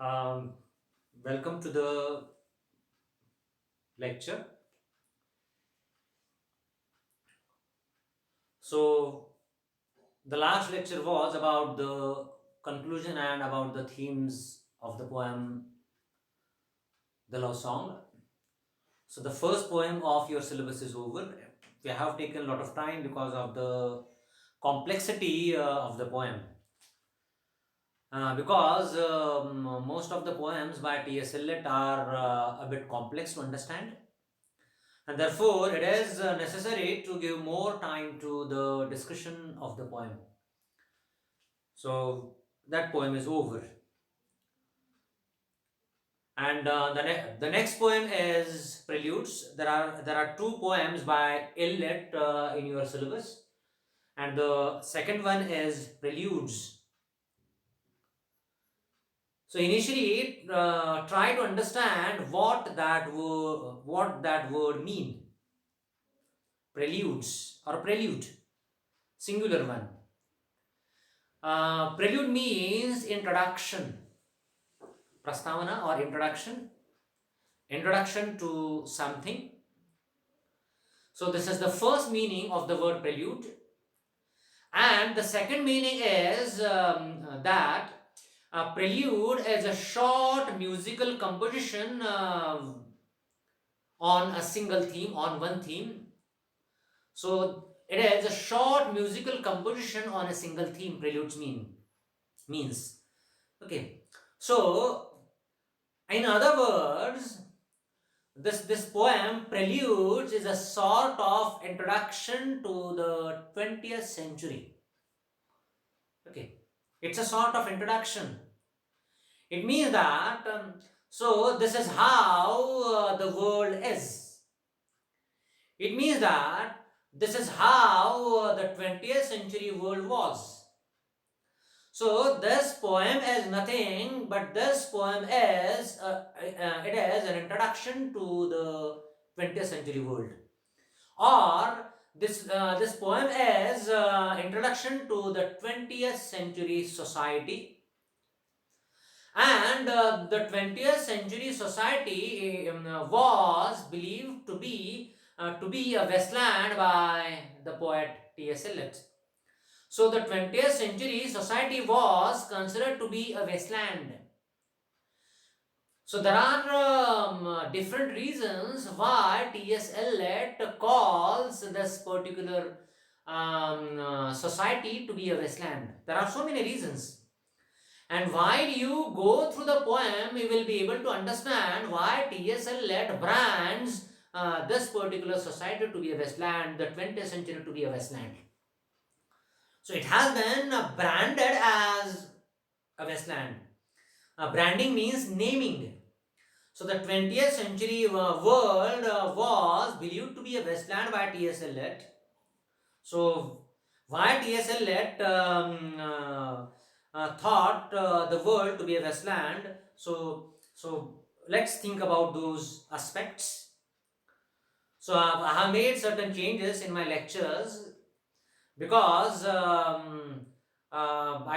Um, Welcome to the lecture. So, the last lecture was about the conclusion and about the themes of the poem The Love Song. So, the first poem of your syllabus is over. We have taken a lot of time because of the complexity of the poem. Because most of the poems by T.S. Eliot are a bit complex to understand, and therefore it is necessary to give more time to the discussion of the poem. So that poem is over, and the next poem is Preludes. There are two poems by Eliot in your syllabus, and the second one is Preludes. So initially, try to understand what that word mean. Preludes or prelude, singular one. Prelude means introduction, prastavana or introduction to something. So this is the first meaning of the word prelude, and the second meaning is that prelude is a short musical composition on a single theme, on one theme. So it is a short musical composition on a single theme. Preludes means okay. So in other words, this poem Preludes is a sort of introduction to the 20th century. Okay, it's a sort of introduction. It means that so this is how the world is. It means that this is how the 20th century world was. So this poem is nothing but this poem is it is an introduction to the 20th century world, or this poem is introduction to the 20th century society, and the 20th century society was believed to be a wasteland by the poet T.S. Eliot. So the 20th century society was considered to be a wasteland. So there are different reasons why T.S. Eliot calls this particular society to be a wasteland. There are so many reasons. And while you go through the poem, you will be able to understand why T.S. Eliot brands this particular society to be a wasteland, the 20th century to be a wasteland. So it has been branded as a wasteland. Branding means naming. So the 20th century world was believed to be a wasteland by T.S. Eliot. So why T.S. Eliot thought the world to be a wasteland? So let's think about those aspects. So I have made certain changes in my lectures because I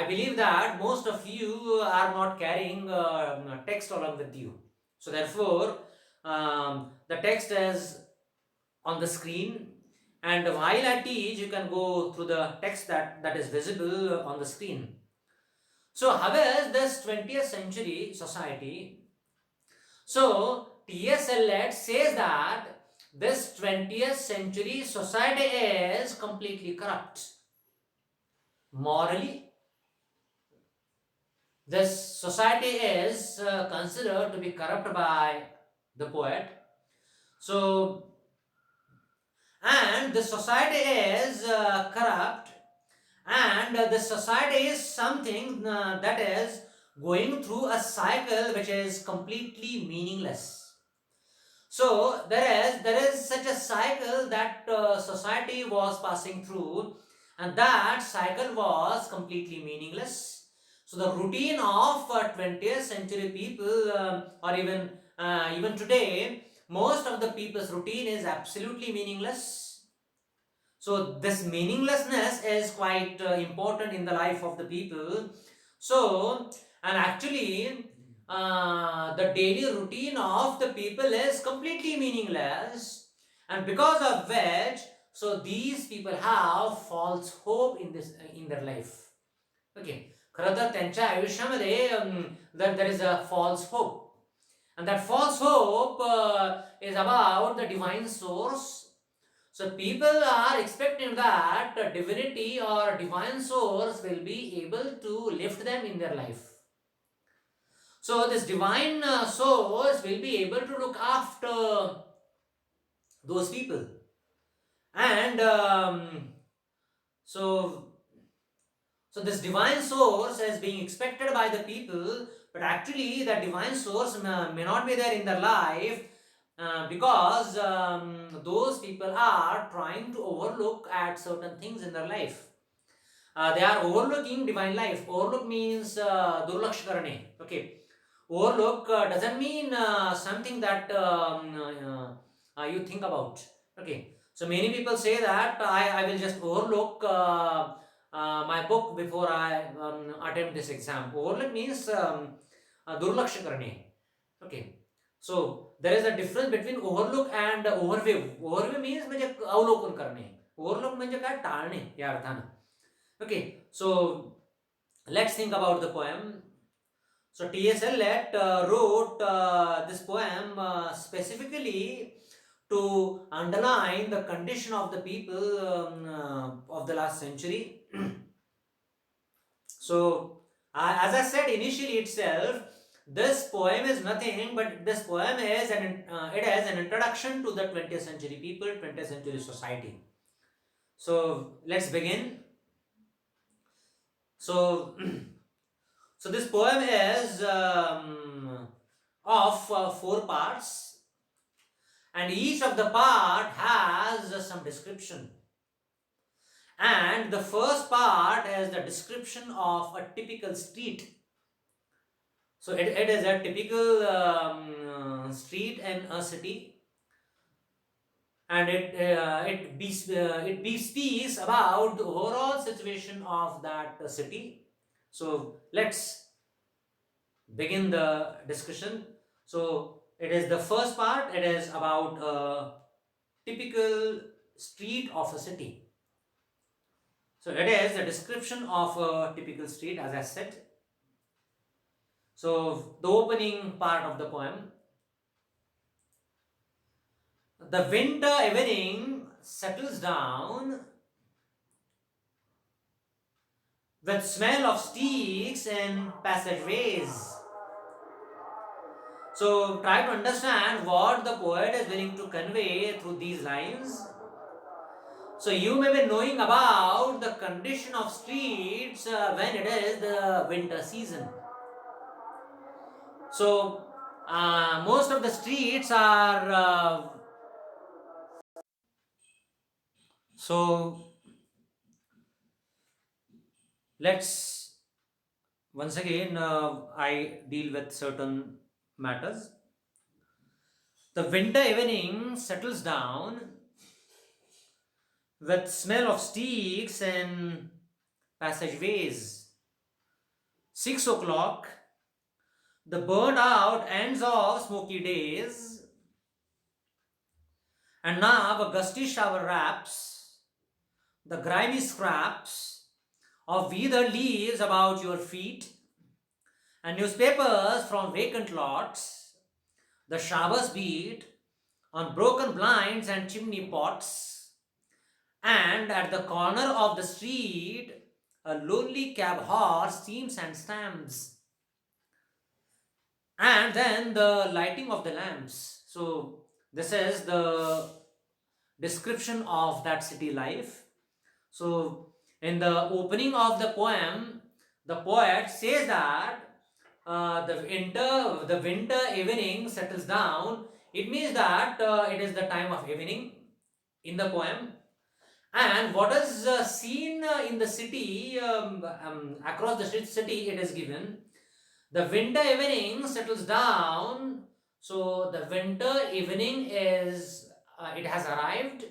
believe that most of you are not carrying text along with you. So therefore, the text is on the screen, and while I teach, you can go through the text that is visible on the screen. So how is this 20th century society? So T.S. Eliot says that this 20th century society is completely corrupt. Morally, this society is considered to be corrupt by the poet. So, and the society is corrupt, and the society is something that is going through a cycle which is completely meaningless. So there is such a cycle that society was passing through, and that cycle was completely meaningless. So the routine of 20th century people, or even today, most of the people's routine is absolutely meaningless. So this meaninglessness is quite important in the life of the people. So, and actually, the daily routine of the people is completely meaningless, and because of which, so these people have false hope in their life. Okay, खरं तर त्यांच्या आयुष्यामध्ये there is a false hope, and that false hope is about the divine source. So people are expecting that a divinity or divine source will be able to lift them in their life. So this divine source will be able to look after those people. And so this divine source is being expected by the people, but actually that divine source may not be there in their life, because those people are trying to overlook at certain things in their life. They are overlooking divine life. Overlook means durlaksh karne. Okay, overlook doesn't mean something that you think about. Okay, so many people say that I will just overlook my book before I attempt this exam. Overlook means durlaksh karne. Okay, so there is a difference between overlook and overview. Overview means म्हणजे अवलोकन करणे. Overlook म्हणजे काय, टाळणे या अर्थानं. Okay, so let's think about the poem. So T.S. Eliot wrote this poem specifically to underline the condition of the people of the last century. So as I said initially itself, this poem is nothing but this poem is it is an introduction to the 20th century people, 20th century society. So let's begin. So so this poem is of 4 parts, and each of the part has some description. And the first part is the description of a typical street. So it is a typical street in a city, and it bespeaks about the overall situation of that city. So let's begin the discussion. So it is the first part. It is about a typical street of a city. So it is a description of a typical street, as I said. So the opening part of the poem. The winter evening settles down with smell of sticks and passageways. So try to understand what the poet is willing to convey through these lines. So you may be knowing about the condition of streets when it is the winter season. So most of the streets are so let's once again I deal with certain matters. The winter evening settles down with smell of sticks and passageways. 6 o'clock, the burned out ends of smoky days, and now a gusty shower wraps the grimy scraps of withered leaves about your feet, and newspapers from vacant lots. The showers beat on broken blinds and chimney pots, and at the corner of the street, a lonely cab horse steams and stamps. And then the lighting of the lamps. So, this is the description of that city life. So, in the opening of the poem, the poet says that the winter evening settles down. It means that it is the time of evening in the poem. And what is seen in the city, across the city, it is given. The winter evening settles down. So the winter evening is, it has arrived,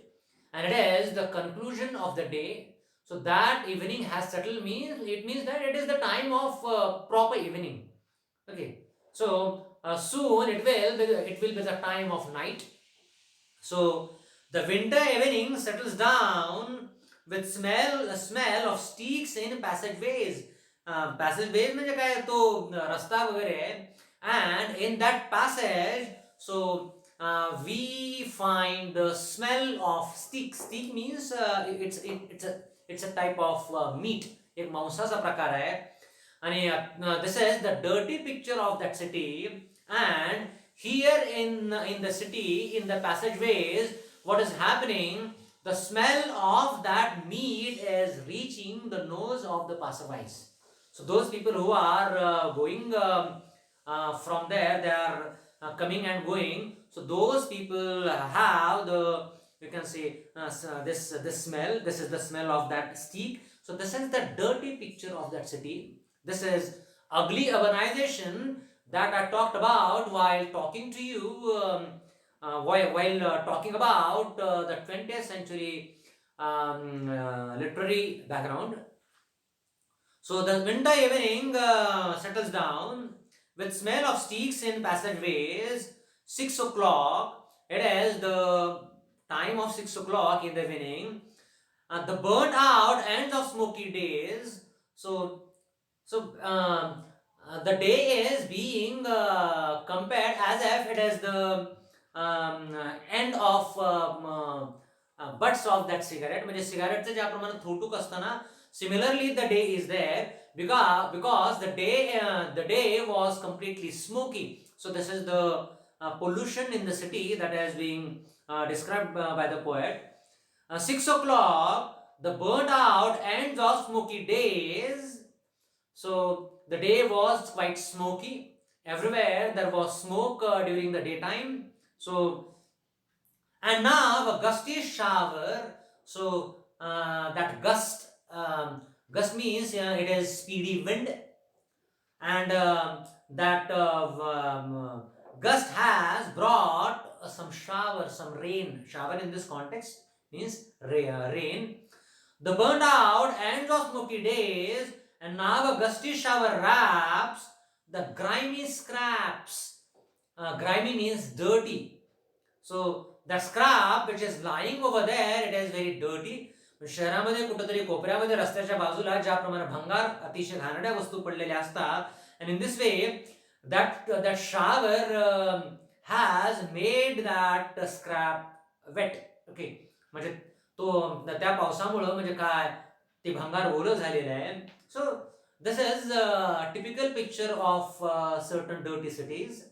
and it is the conclusion of the day. So that evening has settled means, it means that it is the time of proper evening. Okay. So soon it will be the time of night. So the winter evening settles down with smell of sticks in passageways. Passageways म्हणजे काय तो रस्ता वगैरे, and in that passage, so we find the smell of stick. Stick means it's a type of meat. एक मांसाचा प्रकार आहे. आणि this is the dirty picture of that city. And here in the city, in the passageways, what is happening? The smell of that meat is reaching the nose of the passerbys. So those people who are going from there, they are coming and going. So those people have the, you can say, this smell. This is the smell of that steak. So this is the dirty picture of that city. This is ugly urbanization that I talked about while talking to you, while talking about the 20th century literary background. So the winter evening settles down with smell of sticks in passageways. 6 o'clock. It is the time of 6 o'clock in the evening. The burnt out ends of smoky days. So the day is being compared as if it is the end of butts of that cigarette. म्हणजे सिगारेटचं ज्याप्रमाणे थोटूक असताना, similarly the day is there because the day was completely smoky. So this is the pollution in the city that is being described by the poet. 6 o'clock, the burnt out ends of smoky days. So the day was quite smoky. Everywhere there was smoke during the daytime. So, and now a gusty shower. So that gust means it is speedy wind, and that gust has brought some shower, some rain. Shower in this context means rain. The burned out ends of smoky days, and now a gusty shower wraps the grimy scraps. Grimy means dirty. So the scrap which is lying over there, it is very dirty. शहरामध्ये कुठेतरी कोपऱ्यामध्ये रस्त्याच्या बाजूला ज्याप्रमाणे भंगार अतिशय घाणेरड्या वस्तू पडलेल्या असतात, and in this way that shower has made that scrap wet. Okay, म्हणजे तो त्या पावसामुळे म्हणजे काय ते भंगार ओलं झालेलं आहे. So this is a typical picture of certain dirty cities.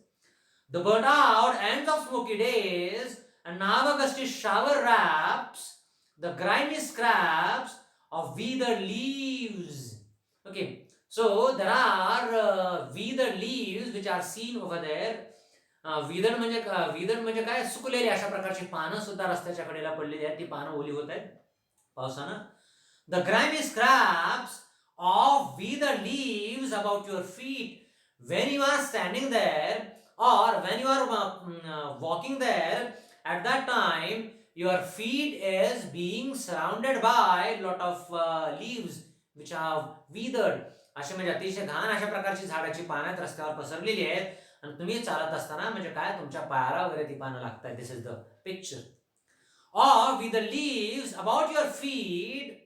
The burnt out ends of smoky days, and now a gusty shower wraps the grimy scraps of withered leaves. Okay, so there are withered leaves which are seen over there. विदर म्हणजे काय, सुकलेली अशा प्रकारची पानं सुद्धा रस्त्याच्या कडेला पडलेली आहेत. ती पानं ओली होत आहेत पावसानं. The grimy scraps of withered leaves about your feet when you are standing there, or when you are walking there. At that time your feet is being surrounded by lot of leaves which are withered. असे म्हणजे अतिशय घाण अशा प्रकारची झाडाची पानं रस्त्यावर पसरलेली आहेत, आणि तुम्ही चालत असताना म्हणजे काय तुमच्या पायाला वगैरे ती पानं लागतात. This is the picture. Or with the leaves about your feet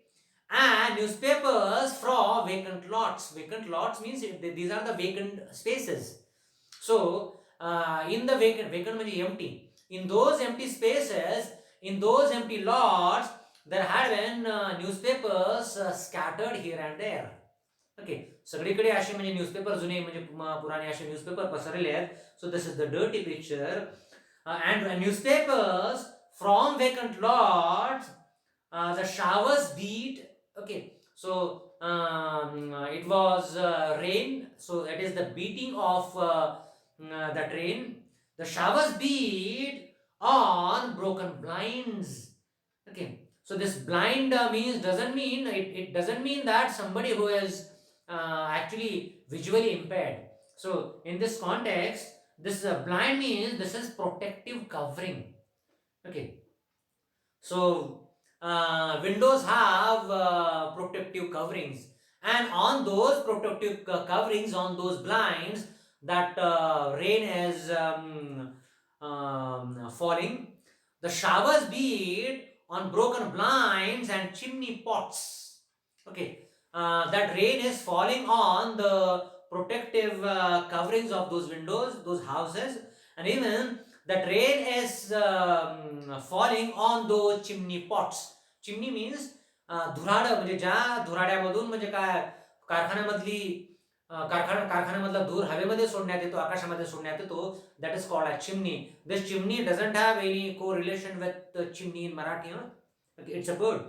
and newspapers from vacant lots. Vacant lots means these are the vacant spaces. So in the vacant म्हणजे empty. In those empty spaces, in those empty lots, there had been newspapers scattered here and there. Okay, सगळीकडे असे म्हणजे newspaper जुने म्हणजे पुराणे असे newspaper पसरलेले आहेत. So this is the dirty picture. And newspapers from vacant lots, the showers beat. Okay, so it was rain, so it is the beating of that rain. The showers beat on broken blinds. Okay, so this blind doesn't mean that somebody who is actually visually impaired. So in this context, this blind means this is protective covering. Okay, so windows have protective coverings, and on those protective coverings, on those blinds, that rain is falling. The showers beat on broken blinds and chimney pots. Okay, that rain is falling on the protective coverings of those windows, those houses, and even that rain is falling on those chimney pots. Chimney means धुराड, म्हणजे ज्या धुराड्यामधून म्हणजे काय कारखान्यामधली कारखान्यामधला धूर हवेमध्ये सोडण्यात येतो, आकाशामध्ये सोडण्यात येतो. That is called a chimney. This chimney doesn't have any correlation with the chimney in Marathi. Okay, it's a bird.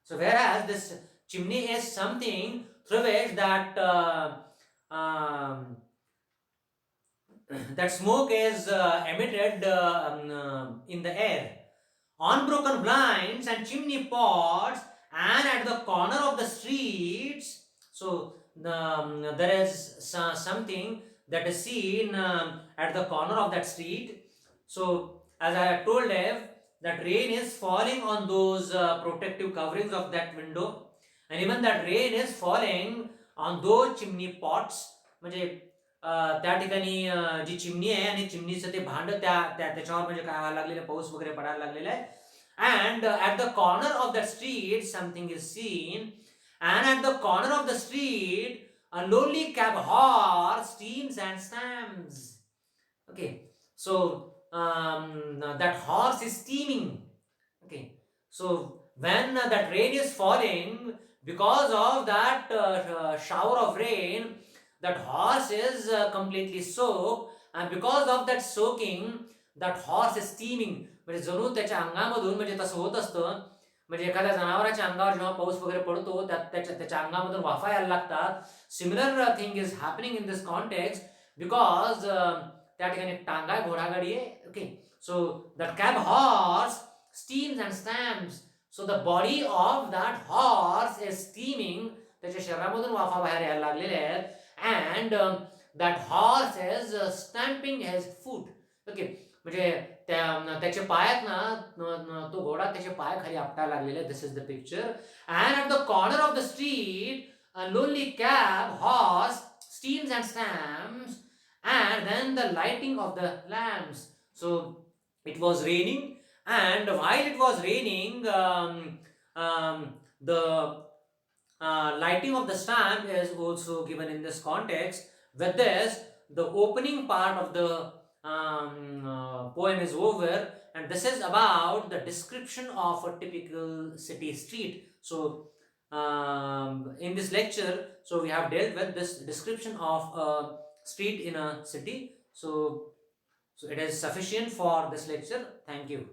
So whereas this chimney is something through which that that smoke is emitted in the air. Unbroken blinds and chimney pots, and at the corner of the streets. So there is something that is seen at the corner of that street. So as I have told you, that rain is falling on those protective coverings of that window, and even that rain is falling on those chimney pots. म्हणजे त्या ठिकाणी जी चिमणी आहे आणि चिमणीचं ते भांड त्याच्यावर म्हणजे काय व्हायला लागलेलं, पाऊस वगैरे पडायला लागलेला आहे. And at the corner of that street something is seen, and at the corner of the street a lowly cab horse steams and stamps. Okay, so that horse is steaming. Okay, so when that rain is falling, because of that shower of rain, that horse is completely soaked, and because of that soaking, that horse is steaming. म्हणजे जणू त्याच्या अंगामधून, म्हणजे तसं होत असतं, म्हणजे एखाद्या जनावराच्या अंगावर जेव्हा पाऊस वगैरे पडतो त्याच्या अंगामधून वाफा यायला लागतात. Similar thing is happening in this context, because त्या ठिकाणी टांगा घोडागाडी आहे. Okay, so that cab horse stems and stamps. So the body of that horse is steaming. त्याच्या शरीरामधून वाफा बाहेर यायला लागलेल्या आहेत. And that horse is stamping his foot. Okay, म्हणजे त्याचे पायात ना तो घोडा त्याचे पाय खाली आपटायला लागलेले. This is the picture. And at the corner of the street a lonely cab horse steams and stamps, and then the lighting of the lamps. So it was raining, and while it was raining, the lighting of the stamp is also given in this context. With this, the opening part of the poem is over, and this is about the description of a typical city street. So in this lecture, so we have dealt with this description of a street in a city. So it is sufficient for this lecture. Thank you.